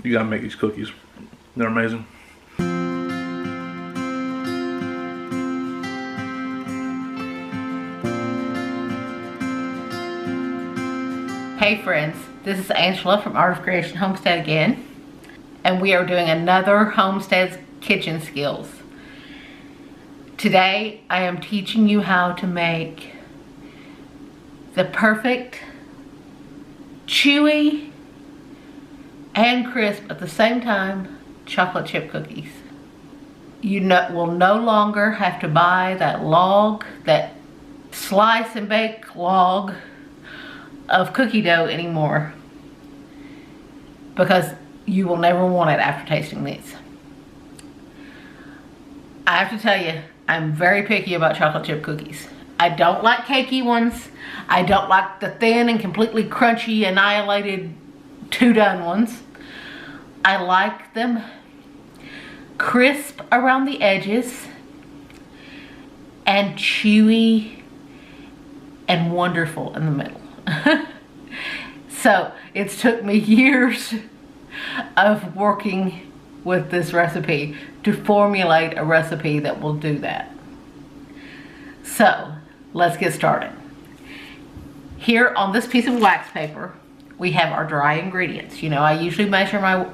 You gotta make these cookies. They're amazing. Hey friends, this is Angela from Art of Creation Homestead again, and we are doing another Homestead's kitchen skills. Today I am teaching you how to make the perfect chewy and crisp at the same time chocolate chip cookies. You will no longer have to buy that log, that slice and bake log of cookie dough anymore, because you will never want it after tasting these. I have to tell you, I'm very picky about chocolate chip cookies. I don't like cakey ones. I don't like the thin and completely crunchy, annihilated, two-done ones. I like them crisp around the edges and chewy and wonderful in the middle. So it's took me years of working with this recipe to formulate a recipe that will do that. So let's get started. Here on this piece of wax paper, we have our dry ingredients. You know, I usually measure my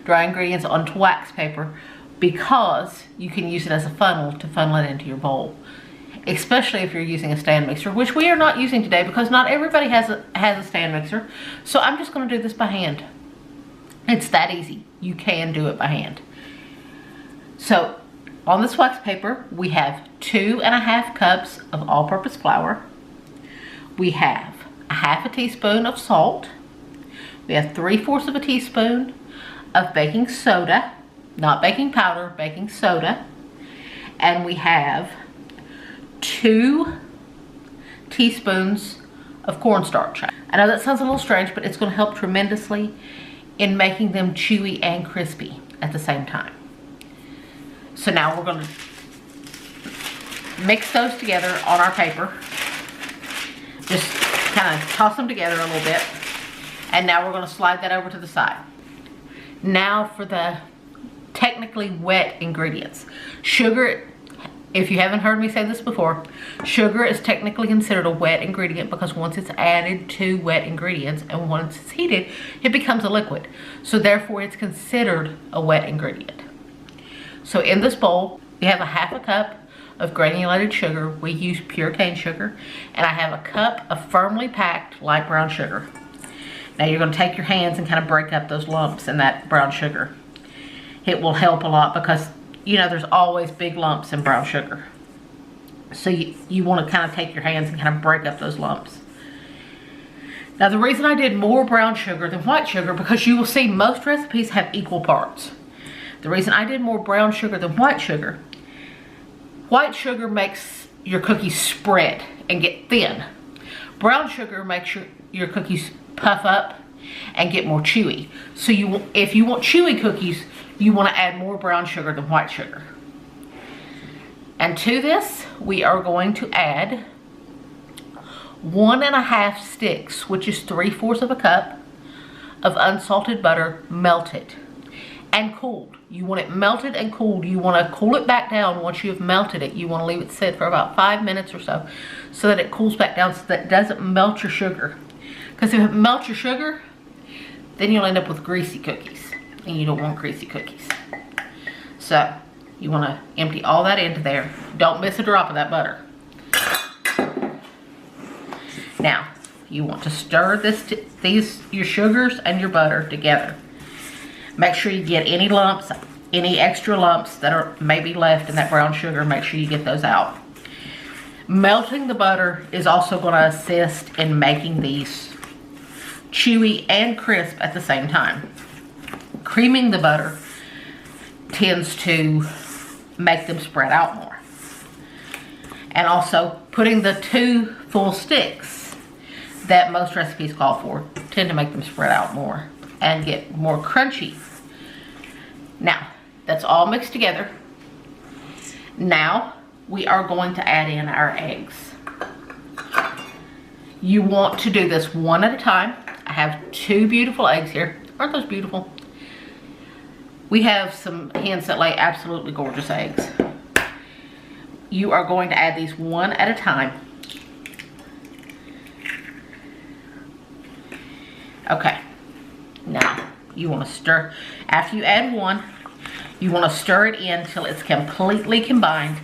dry ingredients onto wax paper because you can use it as a funnel to funnel it into your bowl. Especially if you're using a stand mixer, which we are not using today because not everybody has a stand mixer. So I'm just going to do this by hand. It's that easy. You can do it by hand. So on this wax paper, we have 2½ cups of all-purpose flour. We have a ½ teaspoon of salt. We have 3/4 of a teaspoon of baking soda, not baking powder, baking soda. And we have 2 teaspoons of cornstarch. I know that sounds a little strange, but it's going to help tremendously in making them chewy and crispy at the same time. So now we're going to mix those together on our paper. Just kind of toss them together a little bit. And now we're going to slide that over to the side. Now for the technically wet ingredients. Sugar. If you haven't heard me say this before, sugar is technically considered a wet ingredient because once it's added to wet ingredients and once it's heated, it becomes a liquid. So therefore it's considered a wet ingredient. So in this bowl, we have a ½ cup of granulated sugar. We use pure cane sugar. And I have a cup of firmly packed light brown sugar. Now you're going to take your hands and kind of break up those lumps in that brown sugar. It will help a lot because you know, there's always big lumps in brown sugar. So you want to kind of take your hands and kind of break up those lumps. Now the reason I did more brown sugar than white sugar, because you will see most recipes have equal parts. The reason I did more brown sugar than white sugar makes your cookies spread and get thin. Brown sugar makes your cookies puff up and get more chewy. So if you want chewy cookies, you want to add more brown sugar than white sugar. And to this, we are going to add 1½ sticks, which is 3/4 of a cup of unsalted butter, melted and cooled. You want it melted and cooled. You want to cool it back down once you have melted it. You want to leave it sit for about 5 minutes or so that it cools back down so that it doesn't melt your sugar. Because if it melts your sugar, then you'll end up with greasy cookies. And you don't want greasy cookies. So you want to empty all that into there. Don't miss a drop of that butter. Now you want to stir your sugars and your butter together. Make sure you get any lumps, any extra lumps that are maybe left in that brown sugar. Make sure you get those out. Melting the butter is also going to assist in making these chewy and crisp at the same time. Creaming the butter tends to make them spread out more. And also putting the 2 full sticks that most recipes call for tend to make them spread out more and get more crunchy. Now, that's all mixed together. Now, we are going to add in our eggs. You want to do this one at a time. I have 2 beautiful eggs here. Aren't those beautiful? We have some hens that lay absolutely gorgeous eggs. You are going to add these one at a time. Okay, now you want to stir. After you add one, you want to stir it in till it's completely combined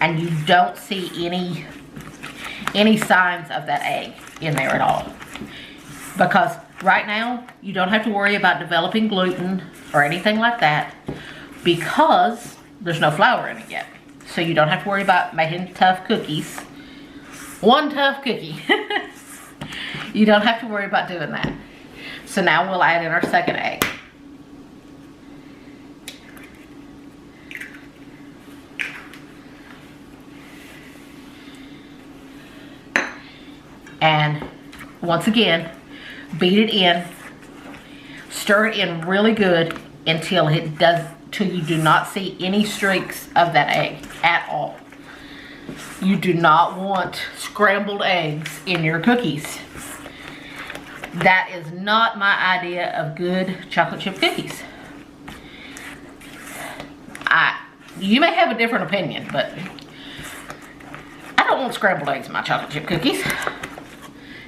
and you don't see any signs of that egg in there at all. Because right now, you don't have to worry about developing gluten or anything like that because there's no flour in it yet. So you don't have to worry about making tough cookies. One tough cookie. You don't have to worry about doing that. So now we'll add in our second egg. And once again, beat it in, stir it in really good until you do not see any streaks of that egg at all. You do not want scrambled eggs in your cookies. That is not my idea of good chocolate chip cookies. You may have a different opinion, but I don't want scrambled eggs in my chocolate chip cookies.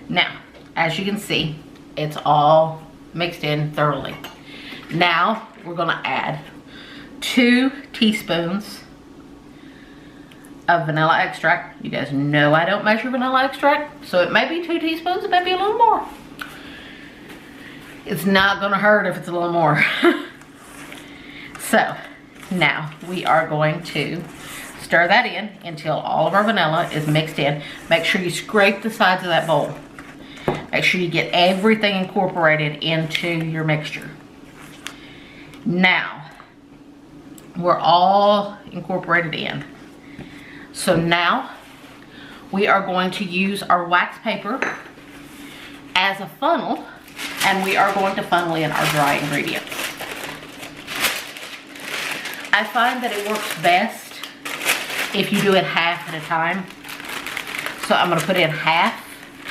Now, as you can see, it's all mixed in thoroughly. Now, we're gonna add 2 teaspoons of vanilla extract. You guys know I don't measure vanilla extract, so it may be 2 teaspoons, it may be a little more. It's not gonna hurt if it's a little more. So, now we are going to stir that in until all of our vanilla is mixed in. Make sure you scrape the sides of that bowl. Make sure you get everything incorporated into your mixture. Now, we're all incorporated in. So now, we are going to use our wax paper as a funnel, and we are going to funnel in our dry ingredients. I find that it works best if you do it half at a time. So I'm going to put in half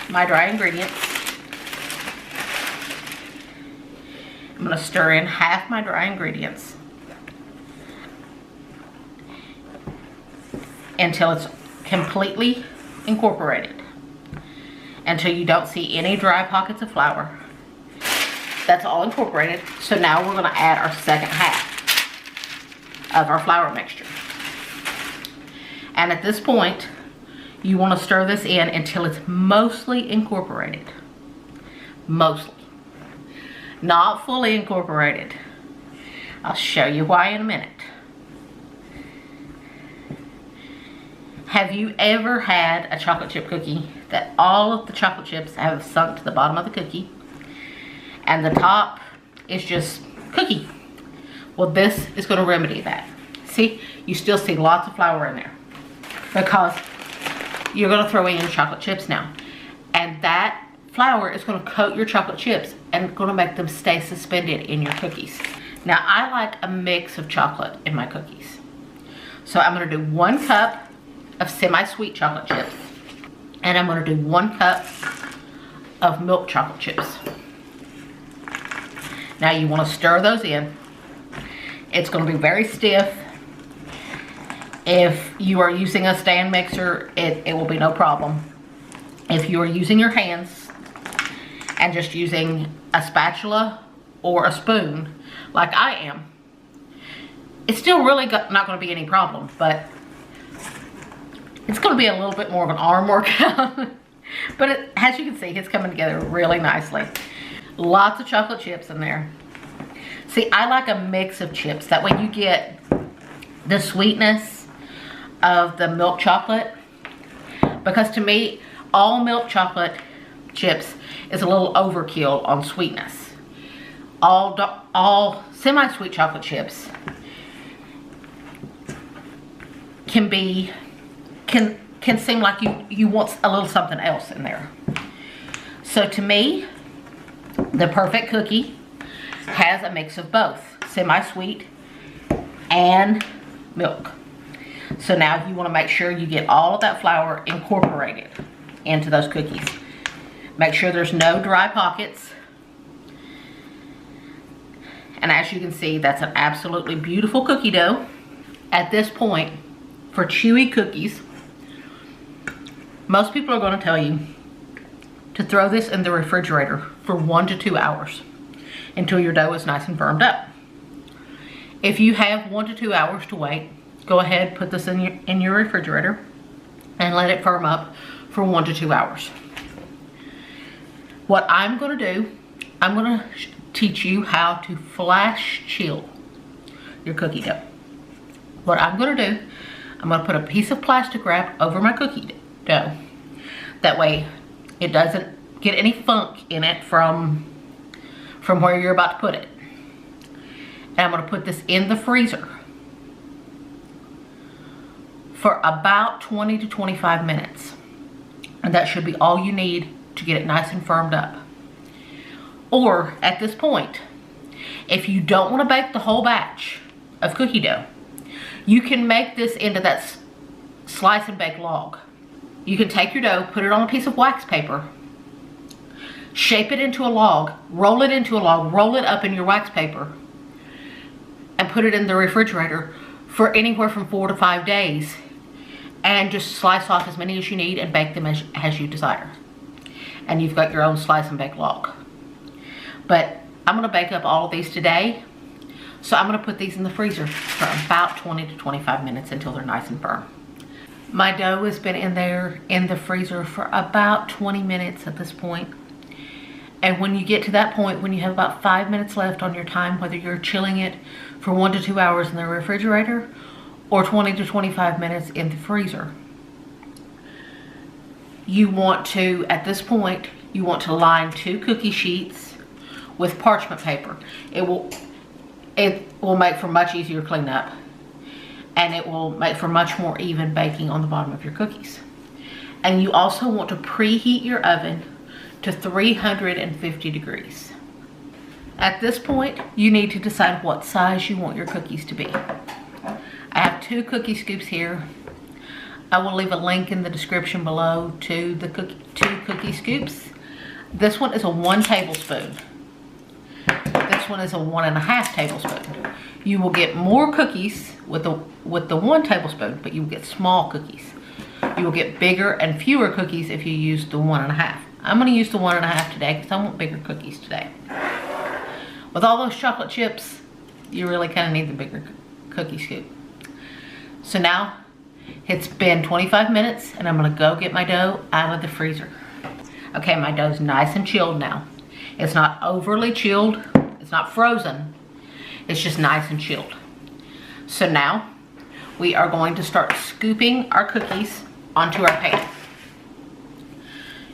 my dry ingredients. I'm going to stir in half my dry ingredients until it's completely incorporated, until you don't see any dry pockets of flour. That's all incorporated. So now we're going to add our second half of our flour mixture. And at this point, you want to stir this in until it's mostly incorporated. Mostly. Not fully incorporated. I'll show you why in a minute. Have you ever had a chocolate chip cookie that all of the chocolate chips have sunk to the bottom of the cookie and the top is just cookie? Well, this is going to remedy that. See, you still see lots of flour in there because you're going to throw in your chocolate chips now. And that flour is going to coat your chocolate chips and going to make them stay suspended in your cookies. Now, I like a mix of chocolate in my cookies. So I'm going to do 1 cup of semi-sweet chocolate chips. And I'm going to do 1 cup of milk chocolate chips. Now you want to stir those in. It's going to be very stiff. If you are using a stand mixer, it will be no problem. If you are using your hands and just using a spatula or a spoon, like I am, it's still really not going to be any problem, but it's going to be a little bit more of an arm workout. But as you can see, it's coming together really nicely. Lots of chocolate chips in there. See, I like a mix of chips. That way you get the sweetness of the milk chocolate. Because to me, all milk chocolate chips is a little overkill on sweetness. All semi-sweet chocolate chips can seem like you want a little something else in there. So to me, the perfect cookie has a mix of both semi-sweet and milk. So now you want to make sure you get all of that flour incorporated into those cookies. Make sure there's no dry pockets. And as you can see, that's an absolutely beautiful cookie dough. At this point, for chewy cookies, most people are going to tell you to throw this in the refrigerator for 1 to 2 hours until your dough is nice and firmed up. If you have 1 to 2 hours to wait, go ahead, put this in your refrigerator and let it firm up for 1 to 2 hours. What I'm going to do, I'm going to teach you how to flash chill your cookie dough. What I'm going to do, I'm going to put a piece of plastic wrap over my cookie dough. That way it doesn't get any funk in it from where you're about to put it. And I'm going to put this in the freezer for about 20 to 25 minutes. And that should be all you need to get it nice and firmed up. Or at this point, if you don't want to bake the whole batch of cookie dough, you can make this into that slice and bake log. You can take your dough, put it on a piece of wax paper, shape it into a log, roll it into a log, roll it up in your wax paper, and put it in the refrigerator for anywhere from 4 to 5 days. And just slice off as many as you need and bake them as you desire. And you've got your own slice and bake log. But I'm going to bake up all of these today. So I'm going to put these in the freezer for about 20 to 25 minutes until they're nice and firm. My dough has been in there in the freezer for about 20 minutes at this point. And when you get to that point, when you have about 5 minutes left on your time, whether you're chilling it for 1 to 2 hours in the refrigerator or 20 to 25 minutes in the freezer, you want to, at this point, you want to line 2 cookie sheets with parchment paper. It will make for much easier cleanup, and it will make for much more even baking on the bottom of your cookies. And you also want to preheat your oven to 350 degrees. At this point, you need to decide what size you want your cookies to be. I have 2 cookie scoops here. I will leave a link in the description below to the 2 cookie scoops. This one is a 1 tablespoon. This one is a 1.5 tablespoon. You will get more cookies with the 1 tablespoon, but you will get small cookies. You will get bigger and fewer cookies if you use the 1.5. I'm going to use the 1.5 today because I want bigger cookies today. With all those chocolate chips, you really kind of need the bigger cookie scoop. So now it's been 25 minutes and I'm going to go get my dough out of the freezer. Okay, my dough's nice and chilled now. It's not overly chilled. It's not frozen. It's just nice and chilled. So now we are going to start scooping our cookies onto our pan.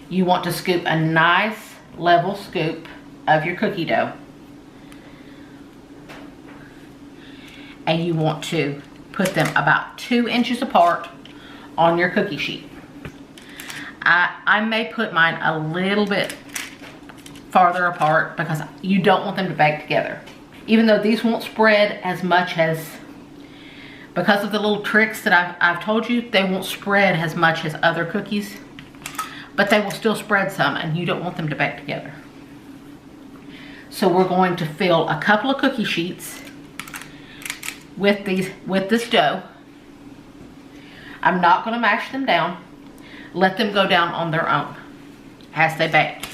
You want to scoop a nice level scoop of your cookie dough. And you want to put them about 2 inches apart on your cookie sheet. I may put mine a little bit farther apart because you don't want them to bake together. Even though these won't spread as much as, because of the little tricks that I've told you, they won't spread as much as other cookies, but they will still spread some and you don't want them to bake together. So we're going to fill a couple of cookie sheets with this dough. I'm not going to mash them down. Let them go down on their own as they bake.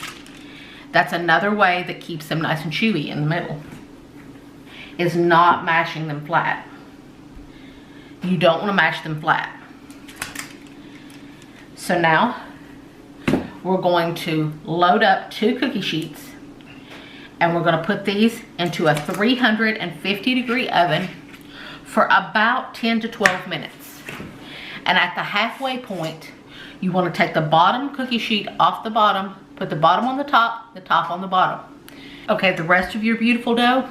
That's another way that keeps them nice and chewy in the middle, is not mashing them flat. You don't want to mash them flat. So now we're going to load up 2 cookie sheets and we're going to put these into a 350 degree oven for about 10 to 12 minutes. And at the halfway point, you want to take the bottom cookie sheet off the bottom, put the bottom on the top on the bottom. Okay, the rest of your beautiful dough,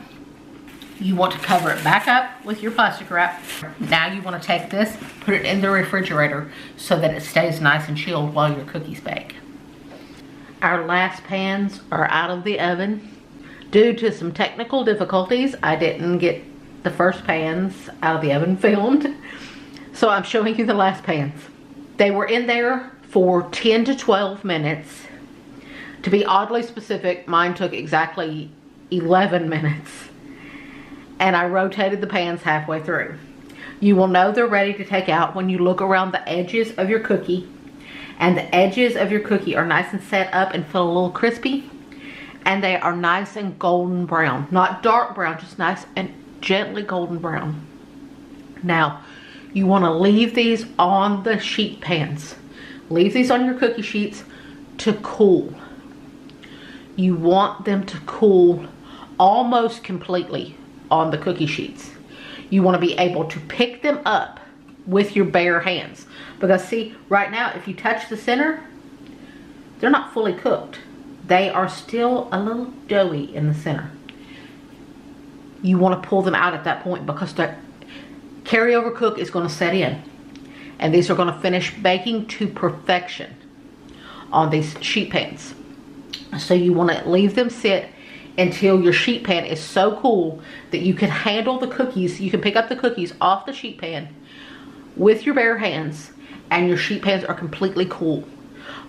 you want to cover it back up with your plastic wrap. Now you want to take this, put it in the refrigerator so that it stays nice and chilled while your cookies bake. Our last pans are out of the oven. Due to some technical difficulties, I didn't get the first pans out of the oven filmed. So I'm showing you the last pans. They were in there for 10 to 12 minutes. To be oddly specific, mine took exactly 11 minutes. and I rotated the pans halfway through. You will know they're ready to take out when you look around the edges of your cookie, and the edges of your cookie are nice and set up and feel a little crispy, and they are nice and golden brown. Not dark brown, just nice and gently golden brown. Now, you want to leave these on the sheet pans. Leave these on your cookie sheets to cool. You want them to cool almost completely on the cookie sheets. You want to be able to pick them up with your bare hands. Because see, right now, if you touch the center, they're not fully cooked. They are still a little doughy in the center. You want to pull them out at that point because the carryover cook is going to set in. And these are going to finish baking to perfection on these sheet pans. So you want to leave them sit until your sheet pan is so cool that you can handle the cookies. You can pick up the cookies off the sheet pan with your bare hands, and your sheet pans are completely cool,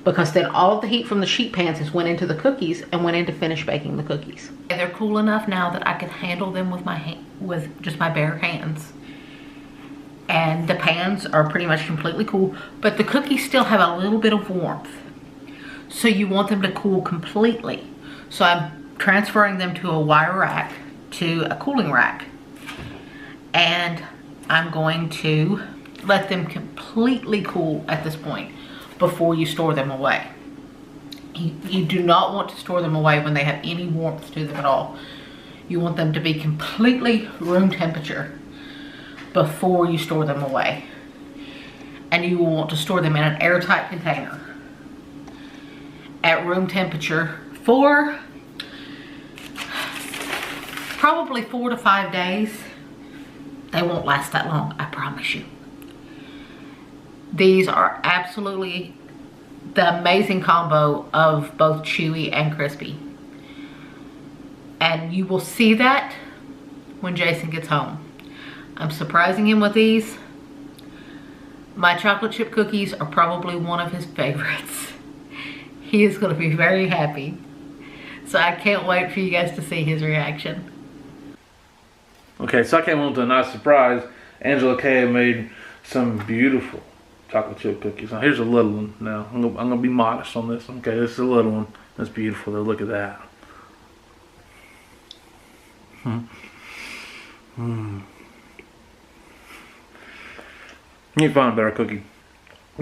because then all of the heat from the sheet pans has went into the cookies and went into finish baking the cookies. And they're cool enough now that I can handle them with just my bare hands. And the pans are pretty much completely cool, but the cookies still have a little bit of warmth. So you want them to cool completely. So I'm transferring them to a wire rack, to a cooling rack. And I'm going to let them completely cool at this point before you store them away. You do not want to store them away when they have any warmth to them at all. You want them to be completely room temperature before you store them away. And you will want to store them in an airtight container at room temperature for probably 4 to 5 days. They won't last that long, I promise you. These are absolutely the amazing combo of both chewy and crispy. And you will see that when Jason gets home. I'm surprising him with these. My chocolate chip cookies are probably one of his favorites. He is going to be very happy. So I can't wait for you guys to see his reaction. Okay, so I came home to a nice surprise. Angela Kay made some beautiful chocolate chip cookies. Now here's a little one. Now I'm gonna be modest on this. Okay, this is a little one. That's beautiful though. Look at that. You can find a better cookie.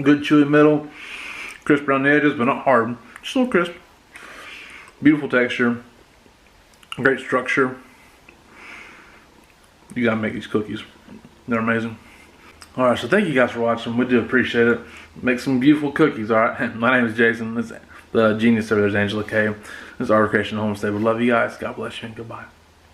Good chewy middle, crisp around the edges, but not hard. Just a little crisp. Beautiful texture. Great structure. You gotta make these cookies. They're amazing. Alright, so thank you guys for watching. We do appreciate it. Make some beautiful cookies, alright? My name is Jason. This the genius over there is Angela Kay. This is Art Creation Homestead. We love you guys. God bless you and goodbye.